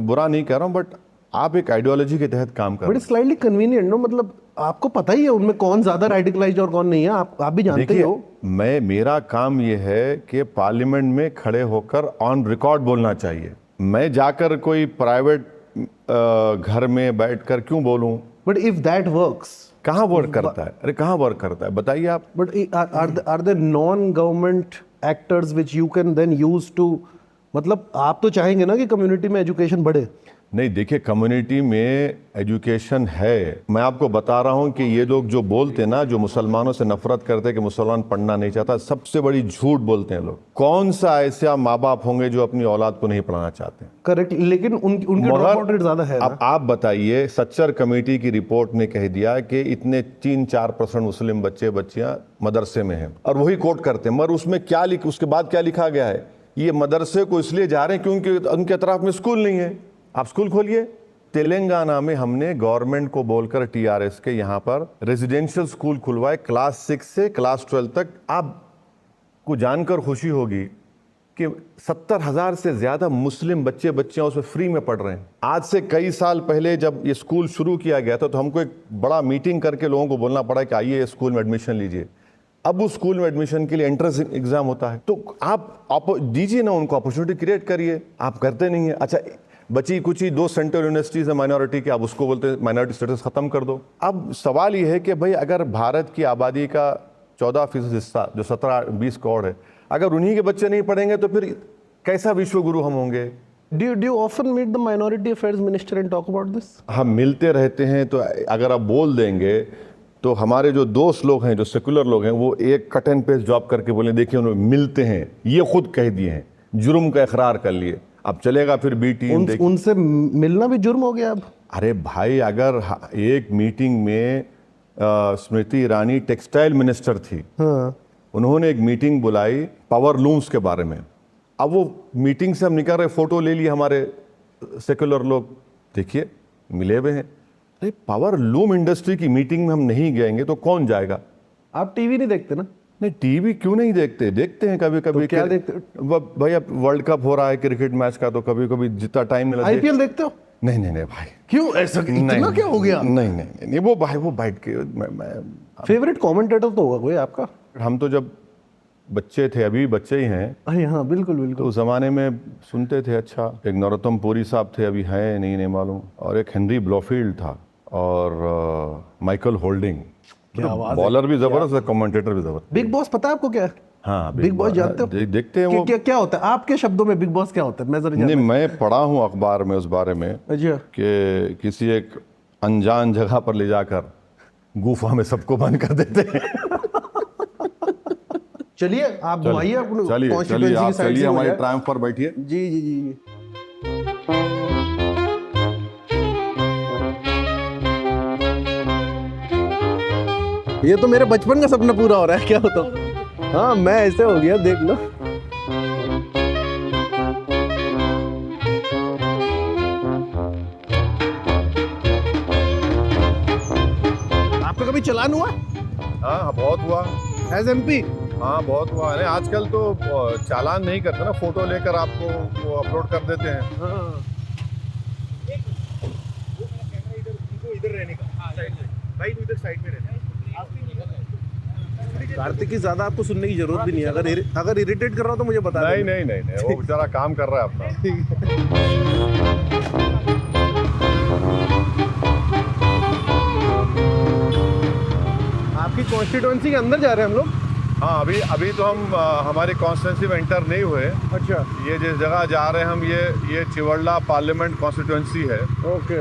बुरा नहीं कह रहा हूँ, बट आप एक आइडियोलॉजी के तहत काम कर रहे हैं। स्लाइटली कन्वीनियंट नो, मतलब आपको पता ही है उनमें कौन ज्यादा रेडिकलाइज्ड और कौन नहीं है, आप भी जानते हो। मेरा काम ये है कि पार्लियामेंट में खड़े होकर ऑन रिकॉर्ड बोलना चाहिए। मैं जाकर कोई प्राइवेट घर में बैठकर क्यों बोलूं? बट इफ दैट वर्क्स, कहाँ वर्क करता है? अरे कहाँ वर्क करता है बताइए आप। But are there non government actors which you can then use to, मतलब आप तो चाहेंगे ना कि कम्युनिटी में एजुकेशन बढ़े। नहीं, देखिए कम्युनिटी में एजुकेशन है। मैं आपको बता रहा हूं कि ये लोग जो बोलते हैं ना, जो मुसलमानों से नफरत करते हैं कि मुसलमान पढ़ना नहीं चाहता, सबसे बड़ी झूठ बोलते हैं लोग। कौन सा ऐसा माँ बाप होंगे जो अपनी औलाद को नहीं पढ़ाना चाहते? करेक्ट, लेकिन उनकी ड्रॉप आउट रेट ज्यादा है। अब आप बताइए, सच्चर कमेटी की रिपोर्ट ने कह दिया कि इतने 3-4% मुस्लिम बच्चियां मदरसे में हैं, और वही कोट करते हैं। मगर उसमें क्या उसके बाद क्या लिखा गया है? ये मदरसे को इसलिए जा रहे हैं क्योंकि उनके अतराफ में स्कूल नहीं है। आप स्कूल खोलिए। तेलंगाना में हमने गवर्नमेंट को बोलकर टीआरएस के यहाँ पर रेजिडेंशियल स्कूल खुलवाए क्लास 6 से क्लास 12 तक। आपको जानकर खुशी होगी कि 70,000 से ज्यादा मुस्लिम बच्चियां उसमें फ्री में पढ़ रहे हैं। आज से कई साल पहले जब ये स्कूल शुरू किया गया था तो हमको एक बड़ा मीटिंग करके लोगों को बोलना पड़ा कि आइए स्कूल में एडमिशन लीजिए। अब उस स्कूल में एडमिशन के लिए एंट्रेंस एग्जाम होता है। तो आप दीजिए ना, उनको अपॉर्चुनिटी क्रिएट करिए। आप करते नहीं है। अच्छा, बची कुछ ही 2 सेंट्रल यूनिवर्सिटीज है माइनॉरिटी की, आप उसको बोलते हैं माइनॉरिटी स्टेटस खत्म कर दो। अब सवाल ये है कि भाई अगर भारत की आबादी का 14% हिस्सा जो 17-20 करोड़ है, अगर उन्हीं के बच्चे नहीं पढ़ेंगे तो फिर कैसा विश्वगुरु हम होंगे? Do you often meet the minority affairs minister and talk about this? हम मिलते रहते हैं। तो अगर आप बोल देंगे तो हमारे जो दोस्त लोग हैं, जो सेकुलर लोग हैं, वो एक कट एंड पेस्ट जॉब करके बोले देखिए उन्होंने मिलते हैं, ये खुद कह दिए हैं, जुर्म का इकरार कर लिए। अब चलेगा फिर बी टीम। उनसे मिलना भी जुर्म हो गया अब? अरे भाई, अगर एक मीटिंग में स्मृति ईरानी टेक्सटाइल मिनिस्टर थी, हाँ। उन्होंने एक मीटिंग बुलाई पावर लूम्स के बारे में। अब वो मीटिंग से हम निकल रहे, फोटो ले लिए हमारे सेकुलर लोग, देखिए मिले हुए हैं। अरे पावर लूम इंडस्ट्री की मीटिंग में हम नहीं गएंगे तो कौन जाएगा? आप टीवी नहीं देखते ना? नहीं, टीवी क्यों नहीं देखते? देखते हैं कभी कभी। तो क्या देखते? भाई अब वर्ल्ड कप हो रहा है क्रिकेट मैच का, तो कभी कभी जितना टाइम मिला। आईपीएल देखते हो? नहीं भाई। क्यों ऐसा? इतना क्या हो गया? नहीं, वो बैठ के फेवरेट कमेंटेटर तो होगा कोई आपका? हम तो जब बच्चे थे, अभी बच्चे ही हैं। अरे हाँ, बिल्कुल। तो उस जमाने में सुनते थे। अच्छा, एक नरोत्तम पुरी साहब थे, अभी हैं नहीं मालूम, और एक हेनरी ब्लोफील्ड था, और माइकल होल्डिंग। बॉलर भी जबरदस्त है, कमेंटेटर भी जबरदस्त। बिग बॉस पता है आपको क्या है? हाँ, बिग बॉस जानते हो? देखते हैं वो। क्या होता है आपके शब्दों में बिग बॉस क्या होता है? मैं पढ़ा हूँ अखबार में उस बारे में। अच्छा। कि किसी एक अनजान जगह पर ले जाकर गुफा में सबको बंद कर देते हैं। चलिए आप घुमाइए अपने चलिए constituency आप की side चलिए से हो हमारी जाए। ट्रायम्फ पर बैठिए। जी जी जी जी। ये तो मेरे बचपन का सपना पूरा हो रहा है, क्या बताऊं। हाँ मैं ऐसे हो गया, देख लो। आपका कभी चालान हुआ हाँ बहुत हुआ। As MP? हाँ बहुत हुआ। अरे आजकल तो चालान नहीं करते ना, फोटो लेकर आपको वो अपलोड कर देते हैं। कार्तिक की ज्यादा आपको सुनने की जरूरत भी नहीं है, अगर इरिटेट कर रहा हो तो मुझे बता नहीं देना। नहीं नहीं नहीं, वो बेचारा काम कर रहा है अपना। आपकी कॉन्स्टिट्यूएंसी के अंदर जा रहे हैं हम लोग। हाँ अभी तो हम हमारी कॉन्स्टिट्यूंसी में एंटर नहीं हुए। अच्छा ये जिस जगह जा रहे हैं हम, ये चिवड़ला पार्लियामेंट कॉन्स्टिट्यूंसी है। ओके।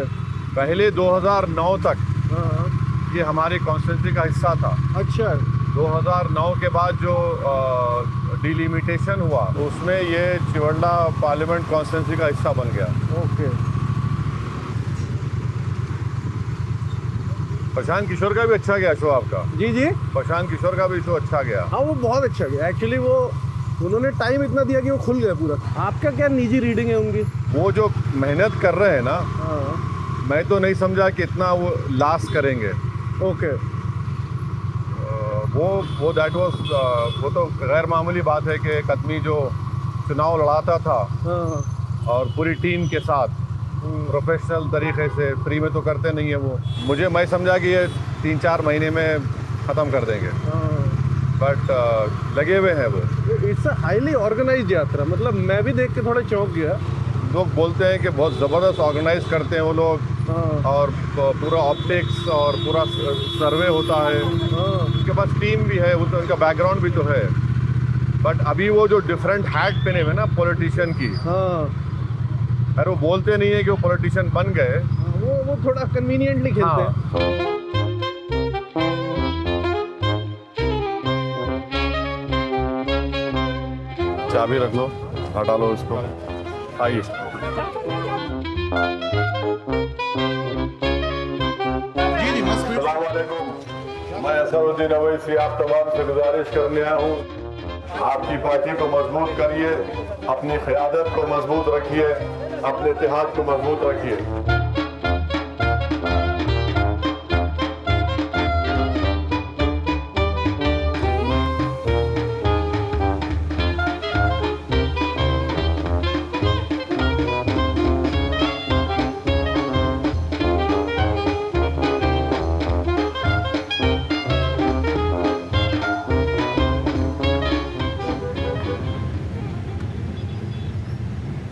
पहले 2009 तक हाँ ये हमारी कॉन्स्टिट्यूंसी का हिस्सा था। अच्छा 2009 के बाद जो डिलिमिटेशन हुआ उसमें ये चिवड़ला पार्लियामेंट कॉन्स्टिट्यूंसी का हिस्सा बन गया। ओके। प्रशांत किशोर का भी अच्छा गया शो आपका। जी जी प्रशांत किशोर का भी शो अच्छा गया। हाँ वो बहुत अच्छा गया एक्चुअली। वो उन्होंने टाइम इतना दिया कि वो खुल गया पूरा। आपका क्या निजी रीडिंग है उनकी? वो जो मेहनत कर रहे हैं ना, हाँ मैं तो नहीं समझा कि इतना वो लास्ट करेंगे। ओके। वो दैट वाज वो तो गैर मामूली बात है कि एक आदमी जो चुनाव लड़ाता था हाँ और पूरी टीम के साथ प्रोफेशनल तरीके से, फ्री में तो करते नहीं है वो। मैं समझा कि ये 3-4 महीने में ख़त्म कर देंगे, बट लगे हुए हैं वो। इट्स अ हाईली ऑर्गेनाइज्ड यात्रा। मतलब मैं भी देख के थोड़ा चौंक गया। लोग बोलते हैं कि बहुत ज़बरदस्त ऑर्गेनाइज करते हैं वो लोग। हाँ और पूरा ऑप्टिक्स और पूरा सर्वे होता है। हाँ उनके पास टीम भी है, वो तो उनका बैकग्राउंड भी तो है। बट अभी वो जो डिफरेंट हैट पहने हुए ना पॉलिटिशियन की, हाँ अरे वो बोलते नहीं है कि वो पॉलिटिशियन बन गए। वो थोड़ा कन्वीनियंटली खेलते हैं। चाबी रख लो, हटा लो इसको। आइए। मैं असरुद्दीन अवैसी आप तमाम से गुजारिश करने आया हूँ, आपकी पार्टी को मजबूत करिए, अपनी क़यादत को मजबूत रखिए, अपने इत्तेहाद को मजबूत रखिए।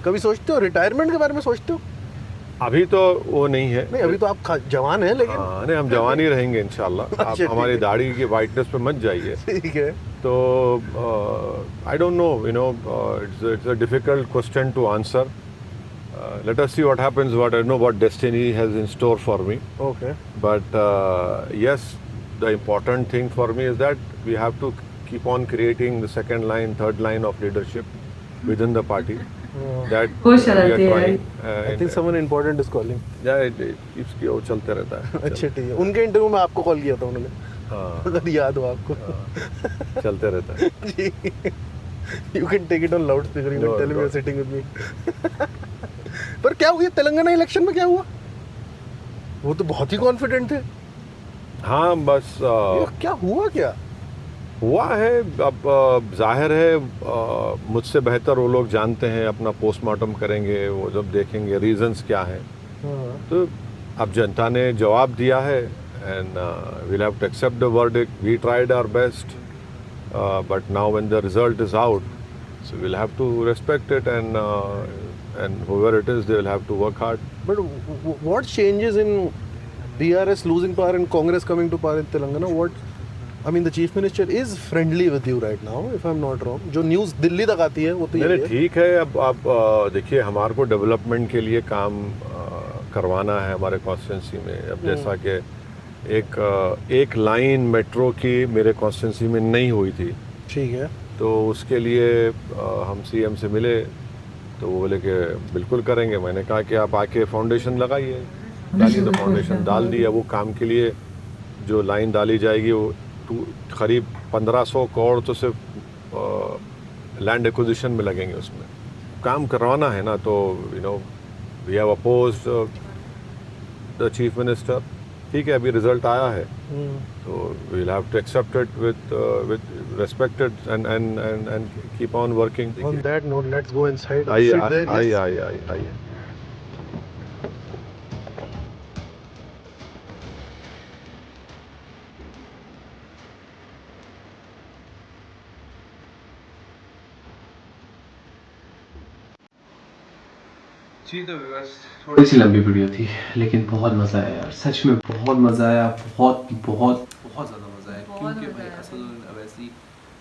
कभी सोचते हो रिटायरमेंट के बारे में? सोचते हो? अभी तो वो नहीं है। नहीं अभी तो आप जवान हैं लेकिन। हाँ नहीं, हम जवान ही रहेंगे इंशाल्लाह। आप अच्छा, हमारी ठीक है। दाढ़ी की वाइटनेस पे मत जाइए। ठीक है। तो I don't know, it's a difficult question to answer. Let us see what happens, what I know what destiny has in store for me. Okay. But yes, the important thing for me is that we have to keep on creating the second line, third line of leadership within the party. That हो we are शरारती है। trying. I think someone important is calling. इसकी वो चलते रहता है। अच्छा ठीक है। उनके इंटरव्यू में आपको कॉल किया था उन्होंने, हाँ अगर याद हो आपको। चलते रहता है। जी you can take it on loud speaker, you can No, tell me no. You are sitting with me. पर क्या हुआ तेलंगाना इलेक्शन में? क्या हुआ? वो तो बहुत ही कॉन्फिडेंट थे। हाँ बस ये क्या हुआ? क्या हुआ है अब जाहिर है मुझसे बेहतर वो लोग जानते हैं। अपना पोस्टमार्टम करेंगे, वो जब देखेंगे रीजंस क्या हैं। तो अब जनता ने जवाब दिया है and we'll have to accept the verdict. We tried our best, but now when the result is out, so we'll have to respect it and whoever it is, they will have to work hard. But what changes in BRS losing power and Congress coming to power in Telangana? I mean, the chief minister is friendly with you right now, if I'm not wrong. जो news Delhi तक आती है वो तो नहीं ये है। ठीक है। अब देखिए, हमारे को डेवलपमेंट के लिए काम करवाना है हमारे कॉन्स्टिट्यूंसी में। अब जैसा कि एक लाइन मेट्रो की मेरे कॉन्स्टिट्यूंसी में नहीं हुई थी। ठीक है। तो उसके लिए हम सीएम से मिले तो वो बोले कि बिल्कुल करेंगे। मैंने कहा कि आप आके फाउंडेशन लगाइए, डालिए। तो फाउंडेशन डाल दिया। वो काम के लिए जो लाइन डाली जाएगी वो करीब 1500 करोड़ तो सिर्फ लैंड एक्विजिशन में लगेंगे। उसमें काम करवाना है ना, तो we have opposed the chief minister. ठीक है, अभी रिजल्ट आया है तो we will have to accept it with respected and keep on working. On that note, let's go inside. आइए Sit there, आइए yes. आइए आइए आइए। जी तो बस थोड़ी सी लंबी वीडियो थी, लेकिन बहुत मज़ा आया यार, सच में बहुत मज़ा आया, बहुत बहुत बहुत ज़्यादा मज़ा आया। बहुत क्योंकि मज़ा भाई आया। असल Owaisi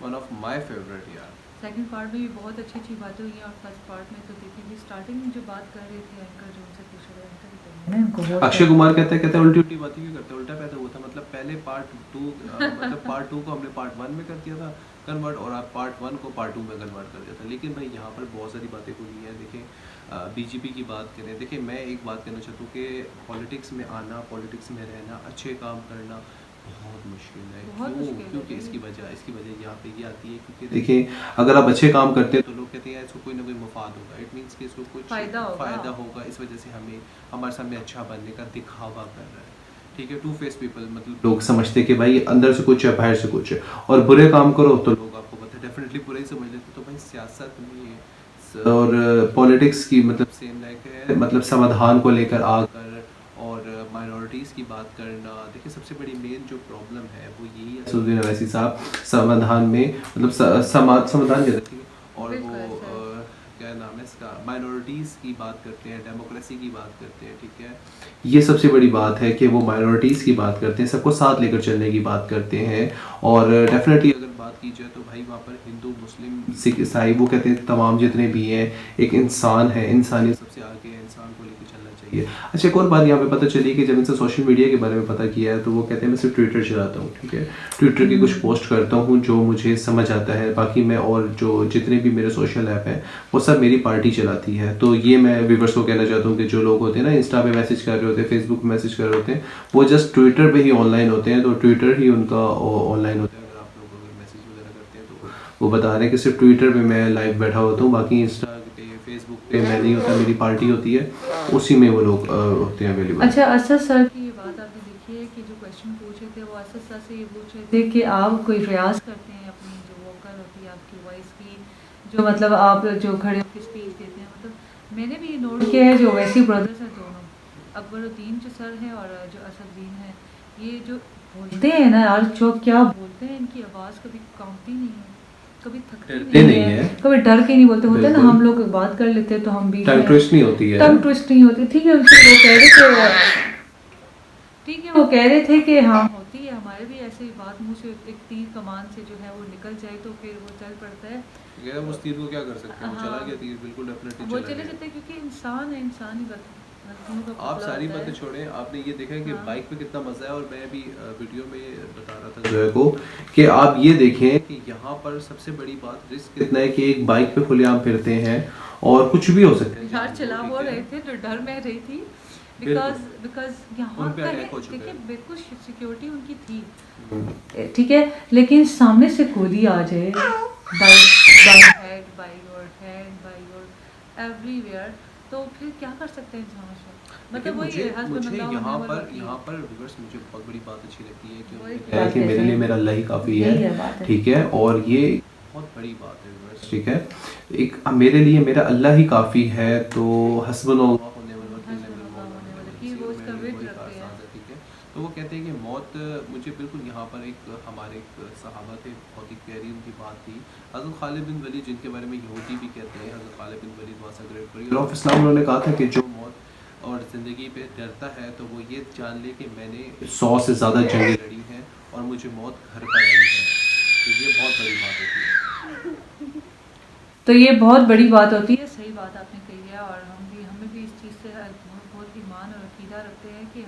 one of my favourite यार। सेकंड पार्ट में भी बहुत अच्छी अच्छी बातें हुई हैं और फर्स्ट पार्ट में तो देखेंगे स्टार्टिंग में जो बात कर रहे थे एंकर जो उनसे पूछ रहे थे अक्षय कुमार कहते हैं उल्टी उल्टी बातें क्यों करते हैं, उल्टा पैदा हुआ था। मतलब पहले पार्ट 2 मतलब पार्ट 2 को हमने पार्ट 1 में कर दिया था कन्वर्ट, और आप पार्ट 1 को पार्ट 2 में कन्वर्ट कर दिया था। लेकिन भाई यहाँ पर बहुत सारी बातें हुई हैं। देखिए बीजेपी की बात करें, देखिए मैं एक बात कहना चाहता हूँ कि पॉलिटिक्स में आना, पॉलिटिक्स में रहना, अच्छे काम करना बहुत मुश्किल है। बहुत क्यों? मुश्किल है। क्योंकि इसकी वजह यहाँ पे ये आती है क्योंकि देखिए अगर आप अच्छे काम करते हैं तो लोग कहते हैं इसको कोई ना कोई मफाद होगा, इट मीन्स कि इसको कुछ फ़ायदा होगा, इस वजह से हमारे सामने अच्छा बनने का दिखावा कर रहा है। ठीक है, टू फेस पीपल, मतलब लोग समझते हैं कि भाई अंदर से कुछ है बाहर से कुछ है, और बुरे काम करो तो लोग आपको पता है डेफिनेटली बुरा ही समझ लेते। तो भाई सियासत में और पॉलिटिक्स की मतलब सेम लाइक है, मतलब समाधान को लेकर आकर और माइनॉरिटीज़ की बात करना। देखिए सबसे बड़ी मेन जो प्रॉब्लम है वो यही है असदुद्दीन अवैसी साहब समाधान में, मतलब समाधान कहते हैं और वो क्या नाम है इसका, माइनॉरिटीज़ की बात करते हैं, डेमोक्रेसी की बात करते हैं। ठीक है, ये सबसे बड़ी बात है कि वो माइनॉरिटीज़ की बात करते हैं, सबको साथ लेकर चलने की बात करते हैं। और डेफिनेटली अगर बात की जाए तो भाई वहाँ पर हिंदू, मुस्लिम, सिख, ईसाई, वो कहते हैं तमाम जितने भी हैं एक इंसान है, इंसानियत सबसे आगे है, इंसान को लेकर चलना चाहिए। अच्छा एक और बात यहाँ पे पता चली कि जब इनसे सोशल मीडिया के बारे में पता किया है तो वो कहते हैं मैं सिर्फ ट्विटर चलाता हूँ। ठीक है, ट्विटर की कुछ पोस्ट करता हूँ जो मुझे समझ आता है, बाकी मैं और जो जितने भी मेरे सोशल ऐप हैं वो सब मेरी पार्टी चलाती है। तो ये मैं व्यूअर्स को कहना चाहता हूँ कि जो लोग होते हैं ना इंस्टा पे मैसेज कर रहे होते हैं, फेसबुक पे मैसेज कर रहे होते हैं, वो जस्ट ट्विटर पे ही ऑनलाइन होते हैं, तो ट्विटर ही उनका ऑनलाइन होता है। अगर आप लोग अगर मैसेज वगैरह करते हैं तो वो बता रहे हैं कि सिर्फ ट्विटर पे मैं लाइव बैठा होता हूँ, बाकी इंस्टा पे, फेसबुक पे मैं नहीं होता, मेरी पार्टी होती है, उसी में वो लोग होते हैं अवेलेबल। अच्छा असद सर की ये बात आपने देखी है कि जो क्वेश्चन पूछे थे वो असद सर से ये पूछ रहे थे कि आप कोई प्रयास करते हैं अपनी जो वोकल होती है आपकी वॉइस की, जो मतलब आप जो खड़े होकर स्पीच देते हैं, मतलब मैंने भी नोट किया है जो वैसी ब्रदर्स हैं दोनों, अकबरुद्दीन जो सर हैं और जो असदुद्दीन है, ये जो बोलते हैं ना यार, जो क्या बोलते हैं, इनकी आवाज़ कभी कांपती नहीं है, कभी थकती नहीं है, कभी डर के नहीं बोलते। होते हैं ना हम लोग बात कर लेते हैं तो हम भी टंग ट्विस्ट नहीं होती है, टंग ट्विस्ट नहीं होती। ठीक है, उनसे वो कह रहे थे, ठीक है वो कह रहे थे कि हाँ होती है, हमारे भी ऐसे ही बात मुँह से एक तीर कमान से जो है वो निकल जाए तो फिर वो चल पड़ता है। उस तीर को क्या कर सकते हैं, वो चला गया तीर, बिल्कुल डेफिनेटली वो चले जाते हैं क्योंकि इंसान है, इंसान ही गलतियों का आप पुतला सारी होता है। बातें छोड़ें, आपने ये देखा है कि हाँ। बाइक पे कितना मज़ा है। और मैं भी वीडियो में बता रहा था जो है को कि आप ये देखें कि यहाँ पर सबसे बड़ी बात रिस्क कितना है कि एक बाइक पे खुलेआम फिरते हैं और कुछ भी हो सकता है। यार चला वो रहे थे तो डर में रही थी बिकॉज यहाँ उन पे का अटैक हो है, चुका है। देखिए बिल्कुल सिक्योरिटी उनकी थी, ठीक है, लेकिन सामने से गोली आ जाए bye head, by your head, by your everywhere, तो फिर क्या कर सकते हैं इंसान से। मतलब वही है, मुझे हस्बैंड यहाँ अल्लाह पर वली। व्यूअर्स मुझे बहुत बड़ी बात अच्छी लगती है वही कि बात कि मेरे है, लिए मेरा अल्लाह ही काफ़ी यही है, बात है। ठीक है, और ये बहुत बड़ी बात है व्यूअर्स, ठीक है, एक मेरे लिए मेरा अल्लाह ही काफ़ी है। तो हस्बुनल्लाह होने कि वो उसका वेट रखते हैं। ठीक है, तो वो कहते हैं कि मौत, मुझे बिल्कुल यहाँ पर एक हमारे एक सहाबा थे, बहुत ही प्यारी उनकी बात थी, हज़रत खालिद बिन वलीद, जिनके बारे में यहूदी भी कहते हैं, Hazrat Khalid bin Walid was a great warrior of Islam. उन्होंने कहा था कि जो मौत और ज़िंदगी पे डरता है तो वो ये जान ले कि मैंने 100 से ज़्यादा जंगें लड़ी हैं और मुझे मौत घर पर आई है। तो ये बहुत बड़ी बात होती है। तो ये बहुत बड़ी बात होती है, सही बात आपने कही है। और हमें भी इस चीज़ से बहुत ईमान और अकीदा रखते हैं कि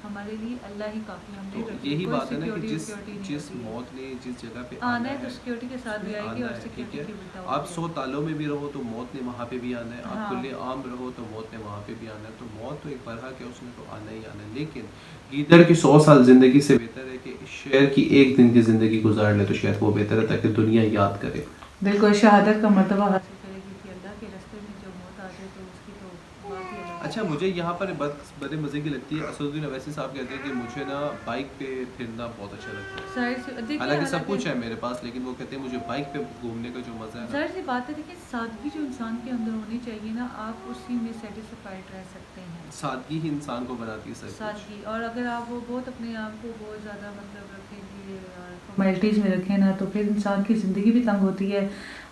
हमारे लिए अल्लाह ही काफ़ी, हमने तो रखी, यही कोई बात है ना कि security जिस security नहीं जिस होती है। मौत ने जिस जगह पे आना है तो है सिक्योरिटी के साथ भी उसमें आएगी आना और है, ठीक सिक्योरिटी है। की विदाउट आप 100 तालों में भी रहो तो मौत ने वहाँ पे भी आना है, आप हाँ। खुले आम रहो तो मौत ने वहाँ पे भी आना है। तो मौत तो एक बरहक है, उसने तो आना ही आना है। लेकिन गीदड़ की 100 साल ज़िंदगी से बेहतर है कि शेर की एक दिन की ज़िंदगी गुजार ले, तो शायद वो बेहतर है ताकि दुनिया याद करे। बिल्कुल शहादत का मर्तबा हासिल करेगी कि अल्लाह के रास्ते में जो मौत आ जाए तो उसकी तो बात ही अलग है। अच्छा, मुझे यहाँ पर बड़े मज़े की लगती है, असदुद्दीन अवैसी साहब कहते हैं कि मुझे ना बाइक पे फिरना बहुत अच्छा लगता है। जाहिर सी देखिए, हालांकि सब कुछ है मेरे पास, लेकिन वो कहते हैं मुझे बाइक पे घूमने का जो मज़ा है ना, जाहिर सी बात है, देखिए सादगी जो इंसान के अंदर होनी चाहिए ना, आप उसी में सेटिस्फाइड रह सकते हैं। सादगी ही इंसान को बनाती है सब कुछ। सादगी, और अगर आप वो बहुत अपने आप को बहुत ज़्यादा मतलब रखेंगे और फॉर्मेलिटीज़ में रखें ना, तो फिर इंसान की ज़िंदगी भी तंग होती है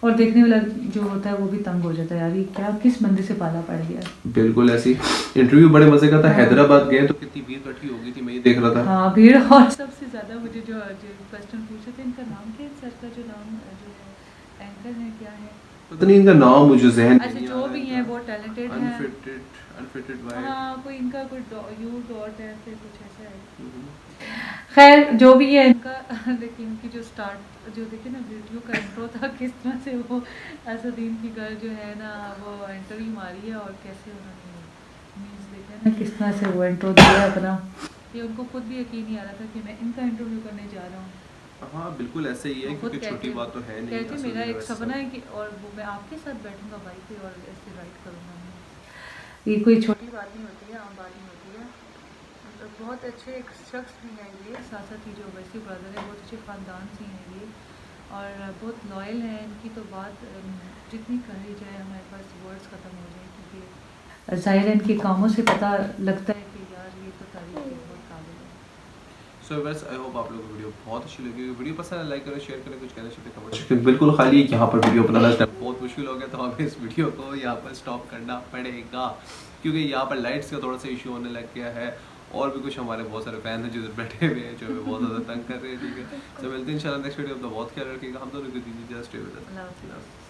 और देखने वाला जो होता है वो भी तंग हो जाता है, यार ये क्या किस बंदे से पाला पड़ गया। बिल्कुल ऐसी। इंटरव्यू बड़े मज़े का था, हाँ। हैदराबाद गए तो कितनी भीड़ इकट्ठी हो गई थी, मैं ये देख रहा था। हाँ भीड़, और सबसे ज़्यादा मुझे जो जो क्वेश्चन पूछे थे, इनका नाम क्या है सर का, जो नाम जो है एंकर है क्या है, पता नहीं इनका नाम मुझे ज़हन में अच्छा नहीं आ जो रहा भी है। हैं बहुत टैलेंटेड हैं। अनफिटेड बाय। हाँ कोई इनका कोई यू डॉट है फिर कुछ ऐसा है, खैर जो भी है इनका लेकिन इनकी जो स्टार्ट जो देखिए ना वीडियो का इंट्रो था, किस तरह से वो असदीन की गर्ल जो है ना वो एंट्री मारी है और कैसे उन्होंने मीन्स देखा ना किस तरह से वो इंट्रो दिया है अपना, ये उनको खुद भी यकीन नहीं आ रहा था कि मैं इनका इंटरव्यू करने जा रहा हूँ। हाँ बिल्कुल ऐसे ही है, वो खुद क्योंकि छोटी कहते- बात तो है नहीं। कहते असल मेरा में एक वैसे सपना है कि और वो मैं आपके साथ बैठूंगा बाइक पे और ऐसे राइड करूंगा मैं। ये कोई छोटी बात नहीं होती है, आम बात नहीं होती है। मतलब बहुत अच्छे एक शख्स भी हैं ये, साथ साथ ही जो वैसे ब्रदर है बहुत अच्छे ख़ानदान से हैं ये और बहुत लॉयल हैं। इनकी तो बात जितनी कही जाए हमारे पास वर्ड्स ख़त्म हो जाए, क्योंकि ज़ाहिर है इनके कामों से पता लगता है कि यार ये तो तारीफ़ के बहुत काबिल है। सो बस आई होप आप लोगों को वीडियो बहुत अच्छी लगी। वीडियो पसंद है लाइक करें, शेयर करें, कुछ कहना चाहिए कमेंट सेक्शन में बिल्कुल खाली है। यहाँ पर वीडियो बनाना बहुत मुश्किल हो गया, तो हमें इस वीडियो को यहाँ पर स्टॉप करना पड़ेगा, क्योंकि यहाँ पर लाइट्स का थोड़ा सा इशू होने लग गया है और भी कुछ हमारे बहुत सारे फैन हैं जो इधर बैठे हुए हैं जो हमें बहुत ज़्यादा तंग कर रहे हैं। ठीक है, तो मिलते हैं इंशाल्लाह नेक्स्ट वीडियो। अपना बहुत ख्याल रखिएगा, हम दोनों को दीजिए जस्ट अल्लाह हाफ़िज़।